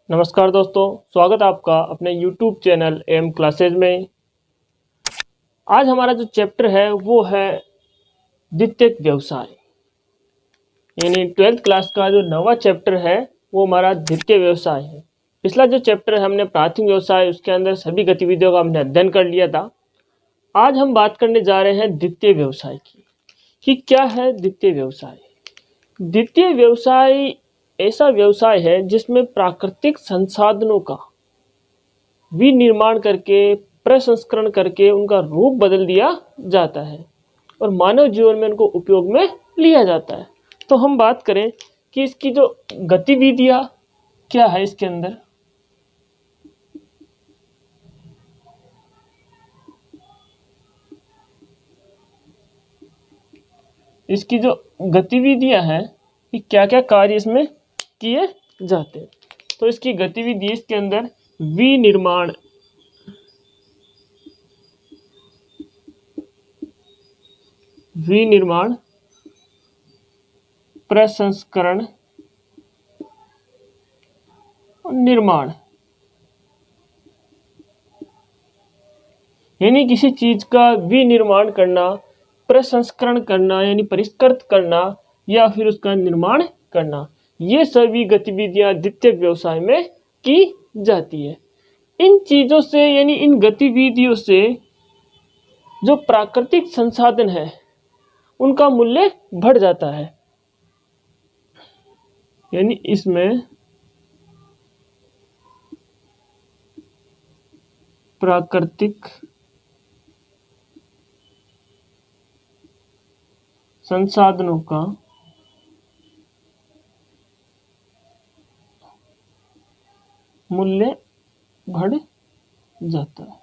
नमस्कार दोस्तों, स्वागत है आपका अपने YouTube चैनल एम क्लासेज में। आज हमारा जो चैप्टर है वो है द्वितीयक व्यवसाय, यानी 12th क्लास का जो नवा चैप्टर है वो हमारा द्वितीय व्यवसाय है। पिछला जो चैप्टर है हमने प्राथमिक व्यवसाय, उसके अंदर सभी गतिविधियों का हमने अध्ययन कर लिया था। आज हम बात करने जा रहे हैं द्वितीय व्यवसाय की कि क्या है द्वितीय व्यवसाय। द्वितीय व्यवसाय ऐसा व्यवसाय है जिसमें प्राकृतिक संसाधनों का विनिर्माण करके, प्रसंस्करण करके उनका रूप बदल दिया जाता है और मानव जीवन में उनको उपयोग में लिया जाता है। तो हम बात करें कि इसकी जो गतिविधियां क्या है, इसके अंदर इसकी जो गतिविधियां हैं कि क्या क्या कार्य इसमें किए जाते हैं। तो इसकी गतिविधि, इसके अंदर विनिर्माण, प्रसंस्करण और निर्माण, यानी किसी चीज का विनिर्माण करना, प्रसंस्करण करना यानी परिष्कृत करना या फिर उसका निर्माण करना, ये सभी गतिविधियां द्वितीयक व्यवसाय में की जाती है। इन चीजों से यानी इन गतिविधियों से जो प्राकृतिक संसाधन है उनका मूल्य बढ़ जाता है, यानी इसमें प्राकृतिक संसाधनों का मूल्य बढ़ जाता है।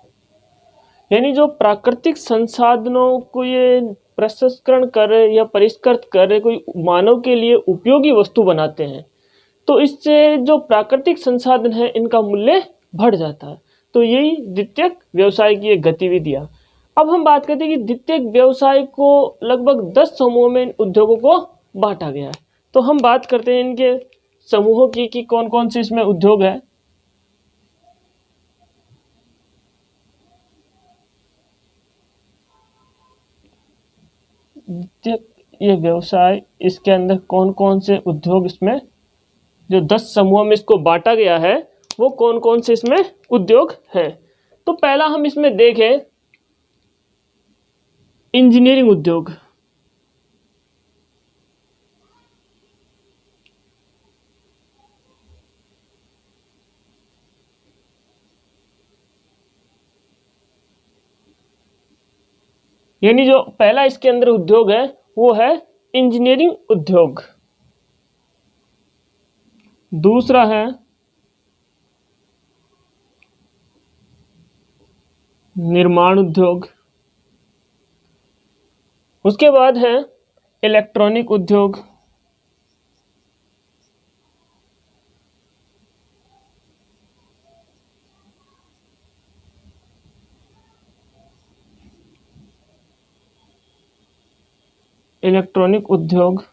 यानी जो प्राकृतिक संसाधनों को ये प्रसंस्करण कर या परिष्कृत कर कोई मानव के लिए उपयोगी वस्तु बनाते हैं, तो इससे जो प्राकृतिक संसाधन है इनका मूल्य बढ़ जाता है। तो यही द्वितीयक व्यवसाय की एक गतिविधियां। अब हम बात करते हैं कि द्वितीयक व्यवसाय को लगभग 10 समूहों में इन उद्योगों को बांटा गया है। तो हम बात करते हैं इनके समूहों की कि कौन कौन से इसमें उद्योग है। द्वितीयक ये व्यवसाय, इसके अंदर कौन कौन से उद्योग, इसमें जो 10 समूहों में इसको बांटा गया है वो कौन कौन से इसमें उद्योग है। तो पहला हम इसमें देखें इंजीनियरिंग उद्योग। यानी जो पहला इसके अंदर उद्योग है वो है इंजीनियरिंग उद्योग। दूसरा है निर्माण उद्योग। उसके बाद है इलेक्ट्रॉनिक उद्योग। इलेक्ट्रॉनिक उद्योग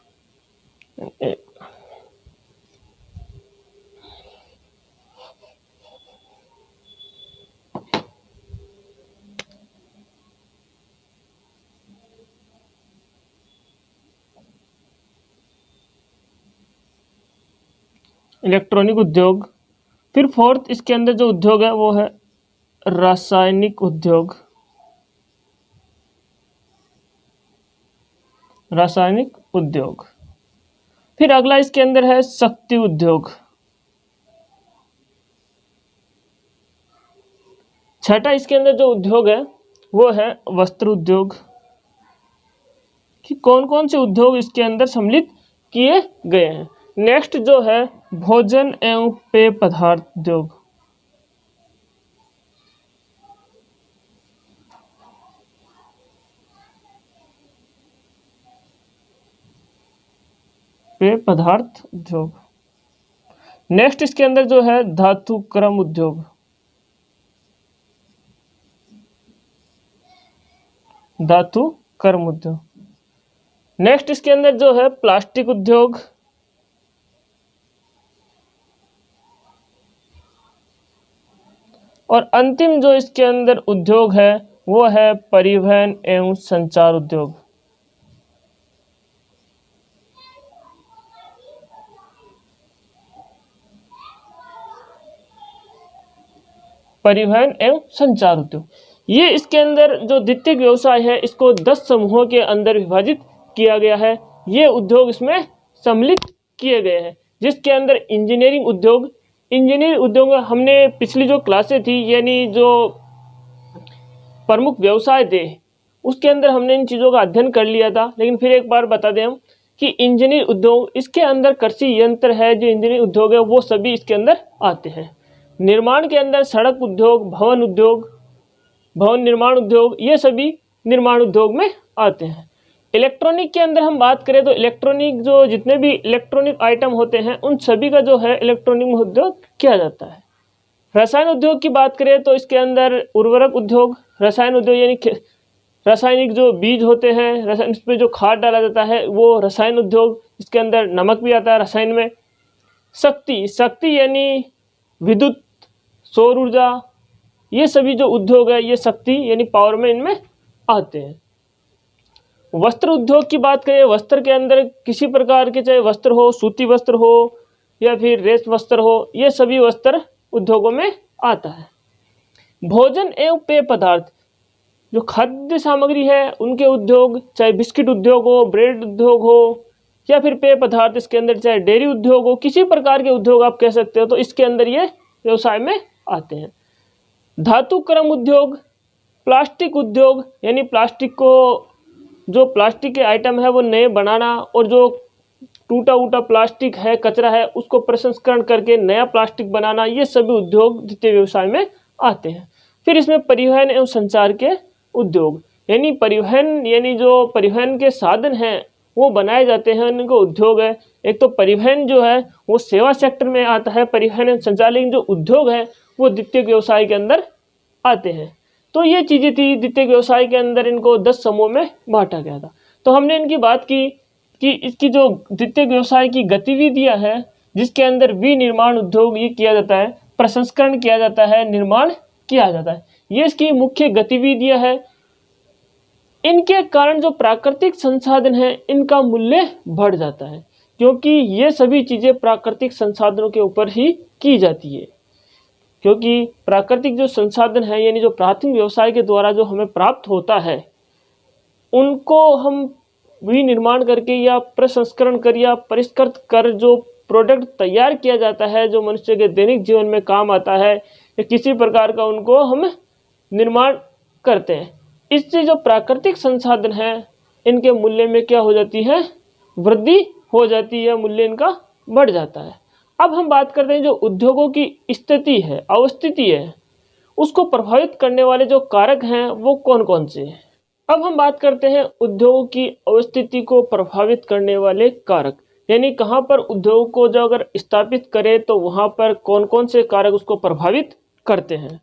इलेक्ट्रॉनिक उद्योग। फिर फोर्थ इसके अंदर जो उद्योग है वो है रासायनिक उद्योग। रासायनिक उद्योग। फिर अगला इसके अंदर है शक्ति उद्योग। छठा इसके अंदर जो उद्योग है वो है वस्त्र उद्योग। कि कौन कौन से उद्योग इसके अंदर सम्मिलित किए गए हैं। नेक्स्ट जो है भोजन एवं पेय पदार्थ उद्योग। पेय पदार्थ उद्योग। नेक्स्ट इसके अंदर जो है धातु कर्म उद्योग। धातु कर्म उद्योग। नेक्स्ट इसके अंदर जो है प्लास्टिक उद्योग। और अंतिम जो इसके अंदर उद्योग है वो है परिवहन एवं संचार उद्योग। परिवहन एवं संचार उद्योग, ये इसके अंदर जो द्वितीयक व्यवसाय है इसको 10 समूहों के अंदर विभाजित किया गया है। ये उद्योग इसमें सम्मिलित किए गए हैं, जिसके अंदर इंजीनियरिंग उद्योग, इंजीनियरिंग उद्योग में हमने पिछली जो क्लासें थी यानी जो प्रमुख व्यवसाय थे उसके अंदर हमने इन चीज़ों का अध्ययन कर लिया था, लेकिन फिर एक बार बता दें हम कि इंजीनियरिंग उद्योग इसके अंदर कृषि यंत्र है, जो इंजीनियरिंग उद्योग है वो सभी इसके अंदर आते हैं। निर्माण के अंदर सड़क उद्योग, भवन उद्योग, भवन निर्माण उद्योग, ये सभी निर्माण उद्योग में आते हैं। इलेक्ट्रॉनिक के अंदर हम बात करें तो इलेक्ट्रॉनिक जो जितने भी इलेक्ट्रॉनिक आइटम होते हैं उन सभी का जो है इलेक्ट्रॉनिक में उद्योग किया जाता है। रसायन उद्योग की बात करें तो इसके अंदर उर्वरक उद्योग, रसायन उद्योग यानी रासायनिक जो बीज होते हैं, रसायन इसमें जो खाद डाला जाता है वो रसायन उद्योग, इसके अंदर नमक भी आता है रसायन में। शक्ति यानी विद्युत, सौर ऊर्जा, ये सभी जो उद्योग है ये शक्ति यानी पावर में इनमें आते हैं। वस्त्र उद्योग की बात करें, वस्त्र के अंदर किसी प्रकार के चाहे वस्त्र हो, सूती वस्त्र हो या फिर रेस वस्त्र हो, ये सभी वस्त्र उद्योगों में आता है। भोजन एवं पेय पदार्थ, जो खाद्य सामग्री है उनके उद्योग, चाहे बिस्किट उद्योग हो, ब्रेड उद्योग हो या फिर पेय पदार्थ इसके अंदर चाहे डेयरी उद्योग हो, किसी प्रकार के उद्योग आप कह सकते हो, तो इसके अंदर ये व्यवसाय में आते हैं। धातु क्रम उद्योग, प्लास्टिक उद्योग यानी प्लास्टिक को, जो प्लास्टिक के आइटम है वो नए बनाना और जो टूटा उटा प्लास्टिक है, कचरा है, उसको प्रसंस्करण करके नया प्लास्टिक बनाना, ये सभी उद्योग द्वितीय व्यवसाय में आते हैं। फिर इसमें परिवहन एवं संचार के उद्योग, यानी परिवहन यानी जो परिवहन के साधन हैं वो बनाए जाते हैं, उनको उद्योग है। एक तो परिवहन जो है वो सेवा सेक्टर में आता है, परिवहन एवं संचार, लेकिन जो उद्योग है वो द्वितीय व्यवसाय के अंदर आते हैं। तो ये चीज़ें थी द्वितीय व्यवसाय के अंदर, इनको 10 समूह में बांटा गया था। तो हमने इनकी बात की कि इसकी जो द्वितीय व्यवसाय की गतिविधियां है, जिसके अंदर विनिर्माण उद्योग ये किया जाता है, प्रसंस्करण किया जाता है, निर्माण किया जाता है, ये इसकी मुख्य गतिविधियां है। इनके कारण जो प्राकृतिक संसाधन है इनका मूल्य बढ़ जाता है, क्योंकि ये सभी चीज़ें प्राकृतिक संसाधनों के ऊपर ही की जाती है। क्योंकि प्राकृतिक जो संसाधन है यानी जो प्राथमिक व्यवसाय के द्वारा जो हमें प्राप्त होता है, उनको हम विनिर्माण करके या प्रसंस्करण कर या परिष्कृत कर जो प्रोडक्ट तैयार किया जाता है, जो मनुष्य के दैनिक जीवन में काम आता है, या किसी प्रकार का उनको हम निर्माण करते हैं। इससे जो प्राकृतिक संसाधन है इनके मूल्य में क्या हो जाती है, वृद्धि हो जाती है, मूल्य इनका बढ़ जाता है। अब हम बात करते हैं जो उद्योगों की स्थिति है, अवस्थिति है, उसको प्रभावित करने वाले जो कारक हैं वो कौन कौन से हैं। अब हम बात करते हैं उद्योगों की अवस्थिति को प्रभावित करने वाले कारक, यानी कहाँ पर उद्योग को जो अगर स्थापित करें तो वहाँ पर कौन कौन से कारक उसको प्रभावित करते हैं।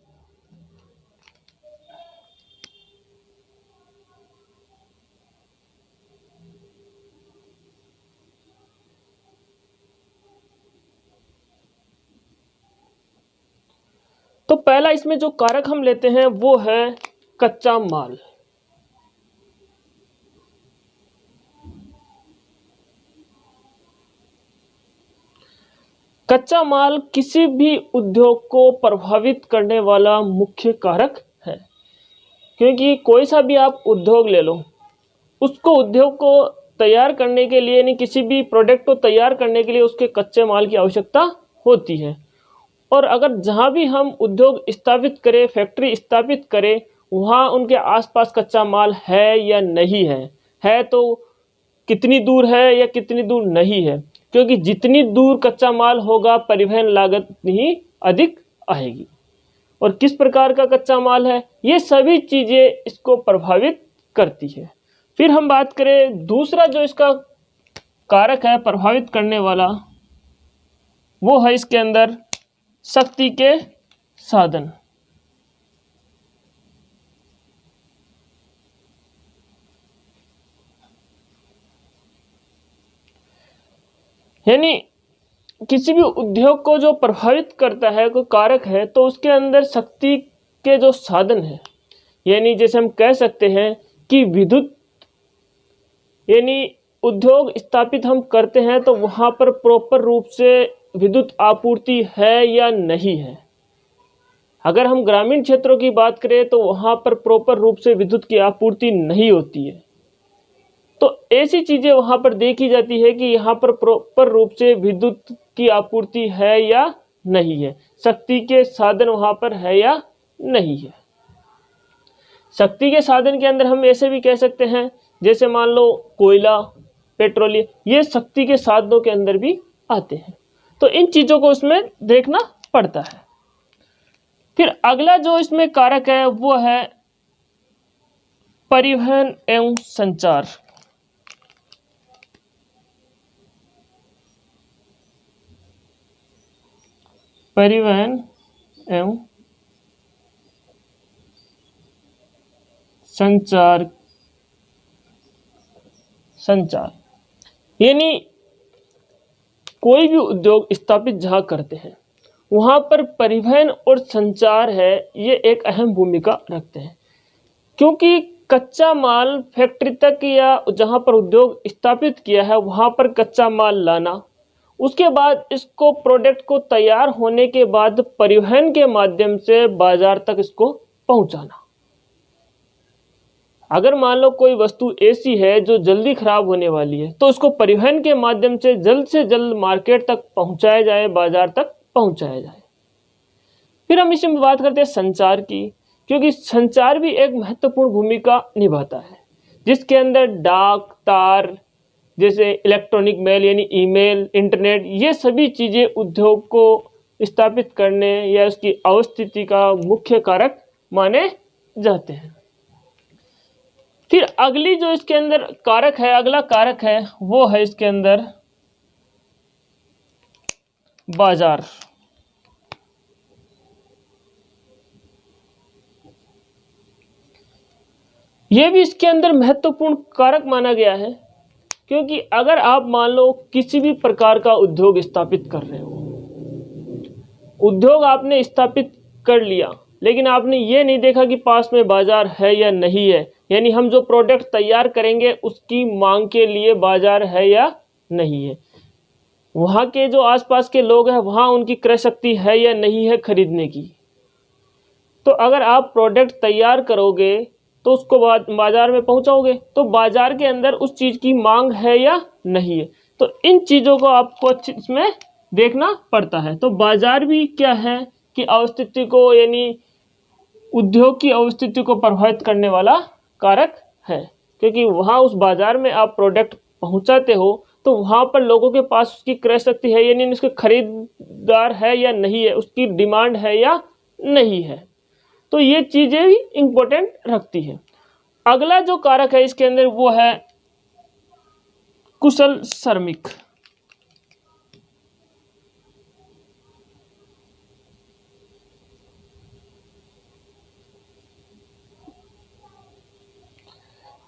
तो पहला इसमें जो कारक हम लेते हैं वो है कच्चा माल। कच्चा माल किसी भी उद्योग को प्रभावित करने वाला मुख्य कारक है, क्योंकि कोई सा भी आप उद्योग ले लो, उसको उद्योग को तैयार करने के लिए, यानी किसी भी प्रोडक्ट को तैयार करने के लिए उसके कच्चे माल की आवश्यकता होती है। और अगर जहाँ भी हम उद्योग स्थापित करें, फैक्ट्री स्थापित करें, वहाँ उनके आसपास कच्चा माल है या नहीं है तो कितनी दूर है या कितनी दूर नहीं है, क्योंकि जितनी दूर कच्चा माल होगा परिवहन लागत ही अधिक आएगी। और किस प्रकार का कच्चा माल है, ये सभी चीज़ें इसको प्रभावित करती है। फिर हम बात करें दूसरा जो इसका कारक है प्रभावित करने वाला, वो है इसके अंदर शक्ति के साधन। यानी किसी भी उद्योग को जो प्रभावित करता है, कोई कारक है, तो उसके अंदर शक्ति के जो साधन है, यानी जैसे हम कह सकते हैं कि विद्युत, यानी उद्योग स्थापित हम करते हैं तो वहाँ पर प्रॉपर रूप से विद्युत आपूर्ति है या नहीं है। अगर हम ग्रामीण क्षेत्रों की बात करें तो वहाँ पर प्रॉपर रूप से विद्युत की आपूर्ति नहीं होती है। तो ऐसी चीज़ें वहाँ पर देखी जाती है कि यहाँ पर प्रॉपर रूप से विद्युत की आपूर्ति है या नहीं है, शक्ति के साधन वहाँ पर है या नहीं है। शक्ति के साधन के अंदर हम ऐसे भी कह सकते हैं, जैसे मान लो कोयला, पेट्रोलियम, ये शक्ति के साधनों के अंदर भी आते हैं। तो इन चीज़ों को इसमें देखना पड़ता है। फिर अगला जो इसमें कारक है वो है परिवहन एवं संचार। परिवहन एवं संचार यानी कोई भी उद्योग स्थापित जहाँ करते हैं वहाँ पर परिवहन और संचार है, ये एक अहम भूमिका रखते हैं। क्योंकि कच्चा माल फैक्ट्री तक या जहाँ पर उद्योग स्थापित किया है वहाँ पर कच्चा माल लाना, उसके बाद इसको प्रोडक्ट को तैयार होने के बाद परिवहन के माध्यम से बाजार तक इसको पहुँचाना। अगर मान लो कोई वस्तु ऐसी है जो जल्दी खराब होने वाली है तो उसको परिवहन के माध्यम से जल्द मार्केट तक पहुंचाया जाए, बाजार तक पहुंचाया जाए। फिर हम इसमें बात करते हैं संचार की, क्योंकि संचार भी एक महत्वपूर्ण भूमिका निभाता है, जिसके अंदर डाक तार जैसे इलेक्ट्रॉनिक मेल यानी ईमेल, इंटरनेट, ये सभी चीज़ें उद्योग को स्थापित करने या उसकी अवस्थिति का मुख्य कारक माने जाते हैं। फिर अगली जो इसके अंदर कारक है, अगला कारक है वो है इसके अंदर बाजार। यह भी इसके अंदर महत्वपूर्ण कारक माना गया है, क्योंकि अगर आप मान लो किसी भी प्रकार का उद्योग स्थापित कर रहे हो, उद्योग आपने स्थापित कर लिया लेकिन आपने ये नहीं देखा कि पास में बाजार है या नहीं है, यानी हम जो प्रोडक्ट तैयार करेंगे उसकी मांग के लिए बाजार है या नहीं है, वहाँ के जो आसपास के लोग हैं वहाँ उनकी क्रय शक्ति है या नहीं है खरीदने की। तो अगर आप प्रोडक्ट तैयार करोगे तो उसको बाजार में पहुँचाओगे, तो बाजार के अंदर उस चीज़ की मांग है या नहीं है। तो इन चीज़ों को आपको इसमें देखना पड़ता है। तो बाजार भी क्या है कि अवस्थिति को, यानी उद्योग की अवस्थिति को प्रभावित करने वाला कारक है, क्योंकि वहाँ उस बाजार में आप प्रोडक्ट पहुँचाते हो तो वहाँ पर लोगों के पास उसकी क्रय शक्ति है, यानी उसके खरीदार है या नहीं है, उसकी डिमांड है या नहीं है। तो ये चीज़ें भी इम्पोर्टेंट रखती है। अगला जो कारक है इसके अंदर वो है कुशल श्रमिक।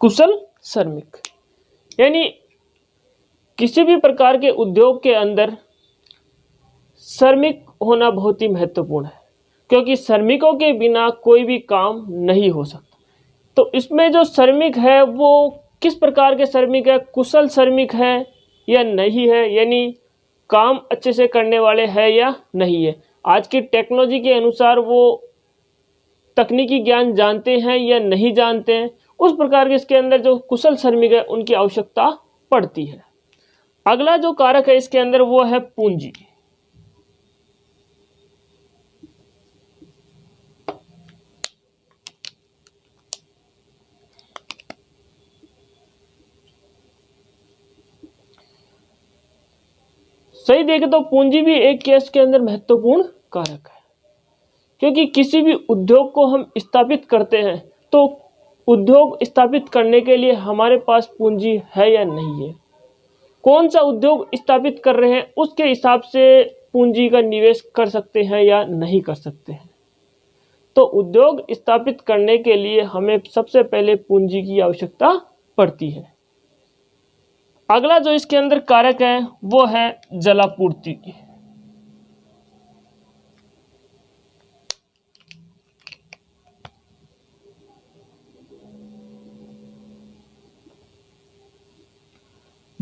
कुशल श्रमिक यानी किसी भी प्रकार के उद्योग के अंदर श्रमिक होना बहुत ही महत्वपूर्ण है, क्योंकि श्रमिकों के बिना कोई भी काम नहीं हो सकता। तो इसमें जो श्रमिक है वो किस प्रकार के श्रमिक है, कुशल श्रमिक है या नहीं है, यानी काम अच्छे से करने वाले हैं या नहीं है, आज की टेक्नोलॉजी के अनुसार वो तकनीकी ज्ञान जानते हैं या नहीं जानते हैं, उस प्रकार के इसके अंदर जो कुशल श्रमिक है उनकी आवश्यकता पड़ती है। अगला जो कारक है इसके अंदर वो है पूंजी। सही देखें तो पूंजी भी एक केस के अंदर महत्वपूर्ण कारक है, क्योंकि किसी भी उद्योग को हम स्थापित करते हैं तो उद्योग स्थापित करने के लिए हमारे पास पूंजी है या नहीं है, कौन सा उद्योग स्थापित कर रहे हैं उसके हिसाब से पूंजी का निवेश कर सकते हैं या नहीं कर सकते हैं। तो उद्योग स्थापित करने के लिए हमें सबसे पहले पूंजी की आवश्यकता पड़ती है। अगला जो इसके अंदर कारक है वो है जलापूर्ति।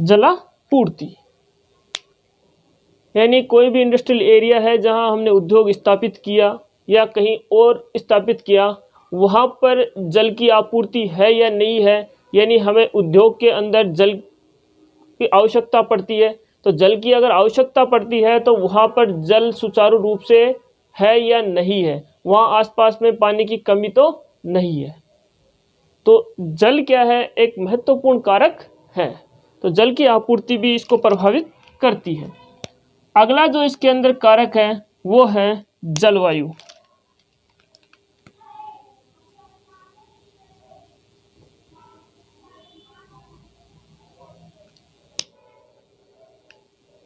जलापूर्ति, यानी कोई भी इंडस्ट्रियल एरिया है जहां हमने उद्योग स्थापित किया या कहीं और स्थापित किया, वहां पर जल की आपूर्ति है या नहीं है, यानी हमें उद्योग के अंदर जल की आवश्यकता पड़ती है, तो जल की अगर आवश्यकता पड़ती है तो वहां पर जल सुचारू रूप से है या नहीं है, वहां आसपास में पानी की कमी तो नहीं है। तो जल क्या है, एक महत्वपूर्ण कारक है, तो जल की आपूर्ति भी इसको प्रभावित करती है। अगला जो इसके अंदर कारक है वो है जलवायु।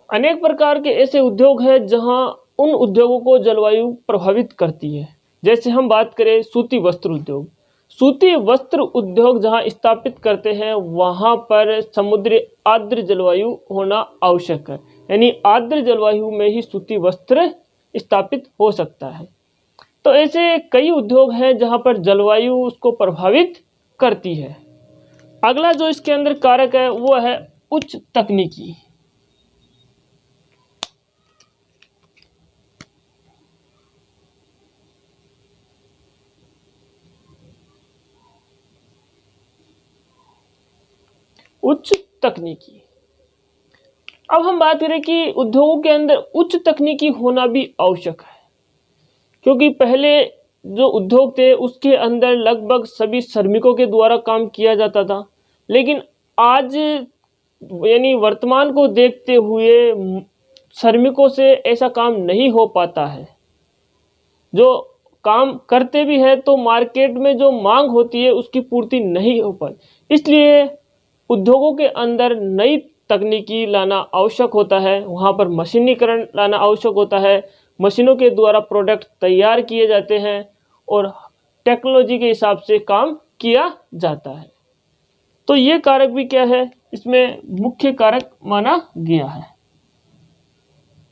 अनेक प्रकार के ऐसे उद्योग हैं जहां उन उद्योगों को जलवायु प्रभावित करती है। जैसे हम बात करें सूती वस्त्र उद्योग, सूती वस्त्र उद्योग जहां स्थापित करते हैं वहां पर समुद्री आर्द्र जलवायु होना आवश्यक है, यानी आर्द्र जलवायु में ही सूती वस्त्र स्थापित हो सकता है। तो ऐसे कई उद्योग हैं जहां पर जलवायु उसको प्रभावित करती है। अगला जो इसके अंदर कारक है वो है उच्च तकनीकी। उच्च तकनीकी, अब हम बात करें कि उद्योगों के अंदर उच्च तकनीकी होना भी आवश्यक है, क्योंकि पहले जो उद्योग थे उसके अंदर लगभग सभी श्रमिकों के द्वारा काम किया जाता था, लेकिन आज यानी वर्तमान को देखते हुए श्रमिकों से ऐसा काम नहीं हो पाता है। जो काम करते भी है तो मार्केट में जो मांग होती है उसकी पूर्ति नहीं हो पाती, इसलिए उद्योगों के अंदर नई तकनीकी लाना आवश्यक होता है, वहाँ पर मशीनीकरण लाना आवश्यक होता है, मशीनों के द्वारा प्रोडक्ट तैयार किए जाते हैं और टेक्नोलॉजी के हिसाब से काम किया जाता है। तो ये कारक भी क्या है, इसमें मुख्य कारक माना गया है।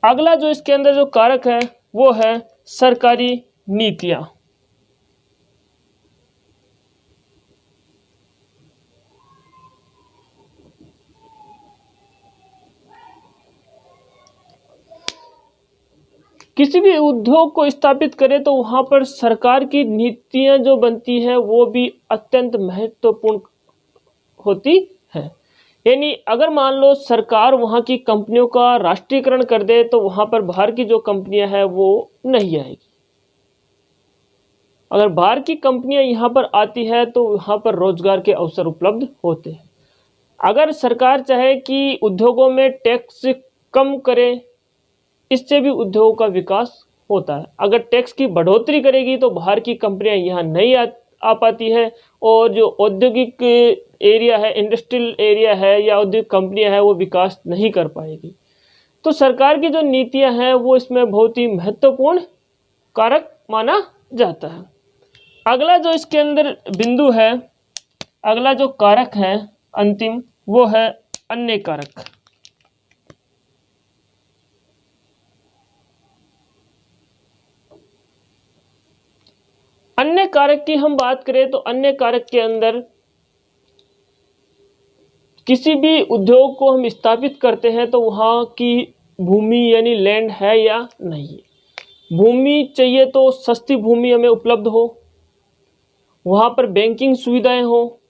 अगला जो इसके अंदर जो कारक है वो है सरकारी नीतियाँ। किसी भी उद्योग को स्थापित करें तो वहाँ पर सरकार की नीतियाँ जो बनती है वो भी अत्यंत महत्वपूर्ण होती है। यानी अगर मान लो सरकार वहाँ की कंपनियों का राष्ट्रीयकरण कर दे तो वहाँ पर बाहर की जो कंपनियां हैं वो नहीं आएगी। अगर बाहर की कंपनियां यहाँ पर आती है तो वहाँ पर रोजगार के अवसर उपलब्ध होते हैं। अगर सरकार चाहे कि उद्योगों में टैक्स कम करे, इससे भी उद्योगों का विकास होता है। अगर टैक्स की बढ़ोतरी करेगी तो बाहर की कंपनियां यहाँ नहीं आ पाती है और जो औद्योगिक एरिया है, इंडस्ट्रियल एरिया है या औद्योगिक कंपनियां हैं वो विकास नहीं कर पाएगी। तो सरकार की जो नीतियां हैं वो इसमें बहुत ही महत्वपूर्ण कारक माना जाता है। अगला जो इसके अंदर बिंदु है, अगला जो कारक है अंतिम, वो है अन्य कारक। अन्य कारक की हम बात करें तो अन्य कारक के अंदर किसी भी उद्योग को हम स्थापित करते हैं तो वहाँ की भूमि यानी लैंड है या नहीं। भूमि चाहिए तो सस्ती भूमि हमें उपलब्ध हो, वहाँ पर बैंकिंग सुविधाएं हो,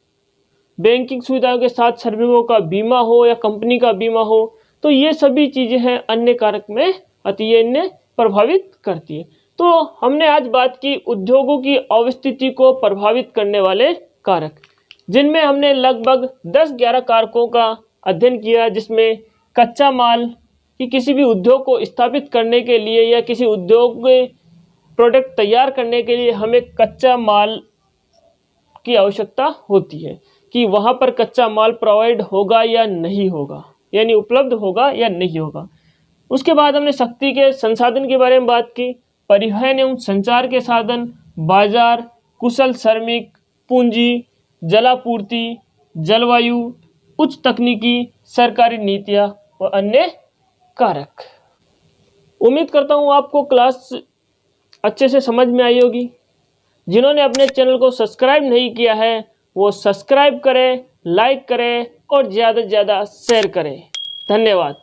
बैंकिंग सुविधाओं के साथ श्रमिकों का बीमा हो या कंपनी का बीमा हो, तो ये सभी चीज़ें हैं अन्य कारक में अति अन्य प्रभावित करती है। तो हमने आज बात की उद्योगों की अवस्थिति को प्रभावित करने वाले कारक, जिनमें हमने लगभग 10-11 कारकों का अध्ययन किया, जिसमें कच्चा माल कि किसी भी उद्योग को स्थापित करने के लिए या किसी उद्योग में प्रोडक्ट तैयार करने के लिए हमें कच्चा माल की आवश्यकता होती है कि वहाँ पर कच्चा माल प्रोवाइड होगा या नहीं होगा, यानी उपलब्ध होगा या नहीं होगा। उसके बाद हमने शक्ति के संसाधन के बारे में बात की, परिवहन एवं संचार के साधन, बाजार, कुशल श्रमिक, पूंजी, जलापूर्ति, जलवायु, उच्च तकनीकी, सरकारी नीतियाँ और अन्य कारक। उम्मीद करता हूँ आपको क्लास अच्छे से समझ में आई होगी। जिन्होंने अपने चैनल को सब्सक्राइब नहीं किया है वो सब्सक्राइब करें, लाइक करें और ज़्यादा से ज़्यादा शेयर करें। धन्यवाद।